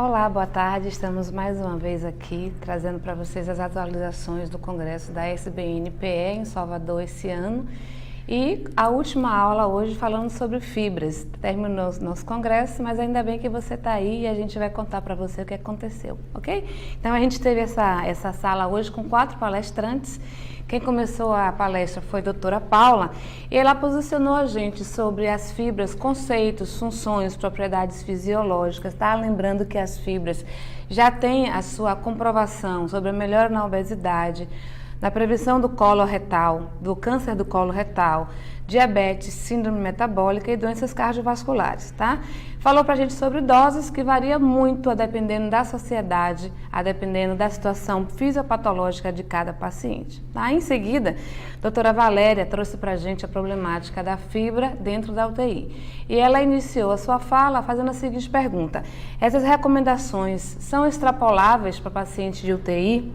Olá, boa tarde. Estamos mais uma vez aqui trazendo para vocês as atualizações do Congresso da SBNPE em Salvador esse ano. E a última aula hoje falando sobre fibras. Terminou o nosso congresso, mas ainda bem que você está aí e a gente vai contar para você o que aconteceu, ok? Então a gente teve essa sala hoje com 4 palestrantes. Quem começou a palestra foi a doutora Paula e ela posicionou a gente sobre as fibras, conceitos, funções, propriedades fisiológicas, tá? Lembrando que as fibras já têm a sua comprovação sobre a melhora na obesidade, na prevenção do colo retal, do câncer do colo retal, diabetes, síndrome metabólica e doenças cardiovasculares, tá? Falou pra gente sobre doses que varia muito a dependendo da sociedade, a dependendo da situação fisiopatológica de cada paciente, tá? Em seguida, a doutora Valéria trouxe pra gente a problemática da fibra dentro da UTI. E ela iniciou a sua fala fazendo a seguinte pergunta: essas recomendações são extrapoláveis para pacientes de UTI?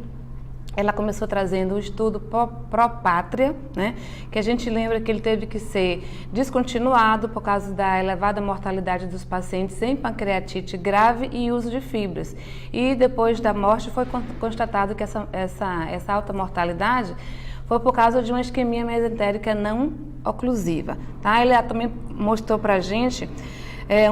Ela começou trazendo o estudo Pró-Pátria, né, que a gente lembra que ele teve que ser descontinuado por causa da elevada mortalidade dos pacientes em pancreatite grave e uso de fibras. E depois da morte foi constatado que essa alta mortalidade foi por causa de uma isquemia mesentérica não oclusiva. Tá? Ele também mostrou para a gente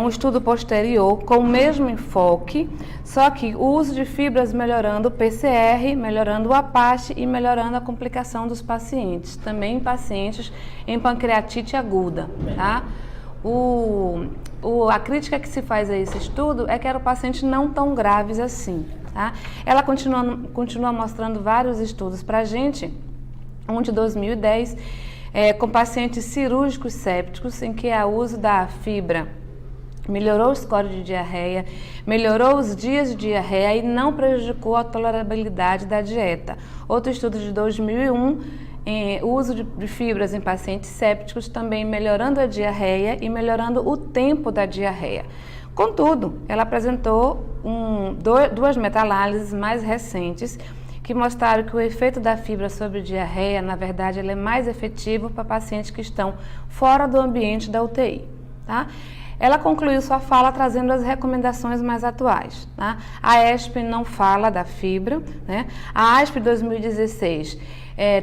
um estudo posterior com o mesmo enfoque, só que o uso de fibras melhorando o PCR, melhorando o APACHE e melhorando a complicação dos pacientes, também em pacientes em pancreatite aguda. Tá? A crítica que se faz a esse estudo é que eram pacientes não tão graves assim. Tá? Ela continua mostrando vários estudos para a gente, um de 2010, com pacientes cirúrgicos sépticos, em que o uso da fibra melhorou o score de diarreia, melhorou os dias de diarreia e não prejudicou a tolerabilidade da dieta. Outro estudo de 2001, o uso de fibras em pacientes sépticos, também melhorando a diarreia e melhorando o tempo da diarreia. Contudo, ela apresentou duas meta-análises mais recentes que mostraram que o efeito da fibra sobre diarreia, na verdade, ele é mais efetivo para pacientes que estão fora do ambiente da UTI. Tá? Ela concluiu sua fala trazendo as recomendações mais atuais. Tá? A ESP não fala da fibra, né? A ASP 2016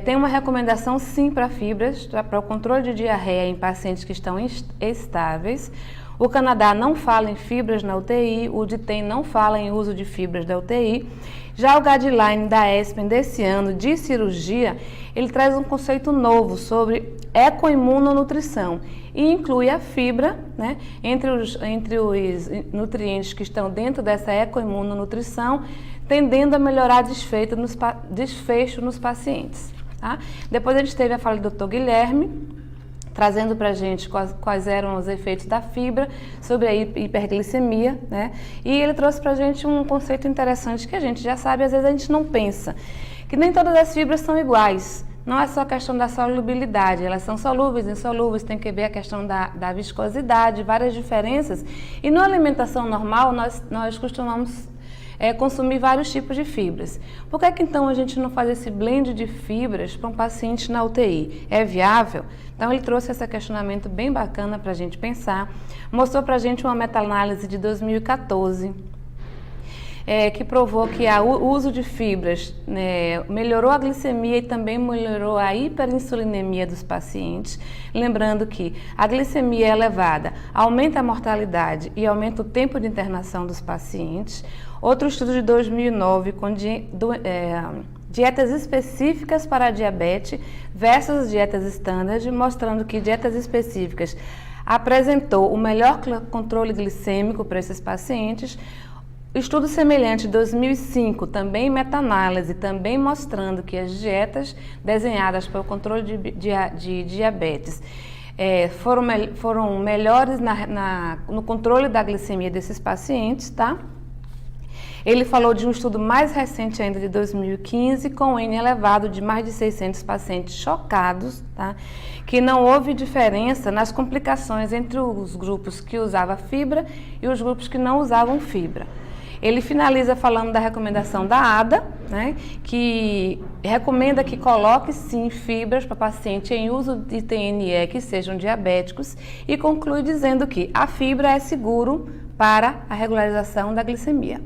tem uma recomendação sim para fibras, para o controle de diarreia em pacientes que estão estáveis. O Canadá não fala em fibras na UTI, o DITEM não fala em uso de fibras da UTI. Já o guideline da ESPEN desse ano de cirurgia, ele traz um conceito novo sobre ecoimunonutrição e inclui a fibra, né, entre os nutrientes que estão dentro dessa ecoimunonutrição, tendendo a melhorar desfecho nos pacientes. Tá? Depois a gente teve a fala do Dr. Guilherme, trazendo para a gente quais eram os efeitos da fibra sobre a hiperglicemia, né? E ele trouxe para a gente um conceito interessante que a gente já sabe, às vezes a gente não pensa, que nem todas as fibras são iguais. Não é só a questão da solubilidade, elas são solúveis, insolúveis, tem que ver a questão da viscosidade, várias diferenças. E na alimentação normal, nós costumamos consumir vários tipos de fibras. Por que então a gente não faz esse blend de fibras para um paciente na UTI? É viável? Então ele trouxe esse questionamento bem bacana para a gente pensar, mostrou para a gente uma meta-análise de 2014, que provou que o uso de fibras melhorou a glicemia e também melhorou a hiperinsulinemia dos pacientes. Lembrando que a glicemia elevada aumenta a mortalidade e aumenta o tempo de internação dos pacientes. Outro estudo de 2009 com dietas específicas para a diabetes versus dietas standard, mostrando que dietas específicas apresentou o melhor controle glicêmico para esses pacientes. Estudo semelhante de 2005, também meta-análise, também mostrando que as dietas desenhadas para o controle de diabetes foram melhores no controle da glicemia desses pacientes, tá? Ele falou de um estudo mais recente ainda de 2015, com N elevado de mais de 600 pacientes chocados, tá? Que não houve diferença nas complicações entre os grupos que usavam fibra e os grupos que não usavam fibra. Ele finaliza falando da recomendação da ADA, né, que recomenda que coloque sim fibras para paciente em uso de TNE que sejam diabéticos e conclui dizendo que a fibra é seguro para a regularização da glicemia.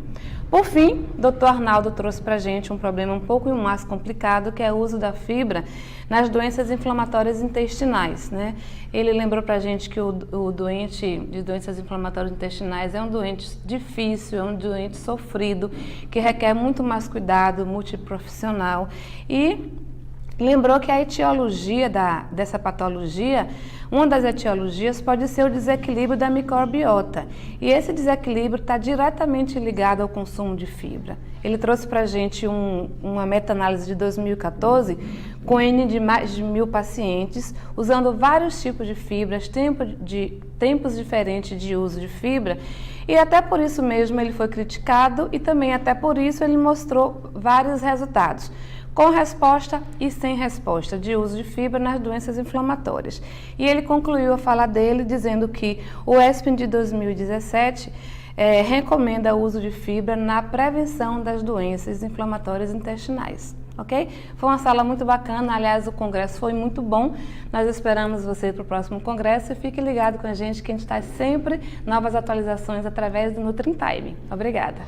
Por fim, o Dr. Arnaldo trouxe para a gente um problema um pouco mais complicado, que é o uso da fibra nas doenças inflamatórias intestinais, né? Ele lembrou para a gente que o doente de doenças inflamatórias intestinais é um doente difícil, é um doente sofrido, que requer muito mais cuidado multiprofissional e lembrou que a etiologia dessa patologia, uma das etiologias pode ser o desequilíbrio da microbiota. E esse desequilíbrio está diretamente ligado ao consumo de fibra. Ele trouxe para a gente uma meta-análise de 2014 com N de mais de 1.000 pacientes, usando vários tipos de fibras, tempos diferentes de uso de fibra. E até por isso mesmo ele foi criticado e também até por isso ele mostrou vários resultados, com resposta e sem resposta de uso de fibra nas doenças inflamatórias. E ele concluiu a fala dele dizendo que o ESPEN de 2017 recomenda o uso de fibra na prevenção das doenças inflamatórias intestinais. Ok? Foi uma sala muito bacana, aliás, o congresso foi muito bom. Nós esperamos você para o próximo congresso e fique ligado com a gente que a gente traz sempre novas atualizações através do NutriTime. Obrigada!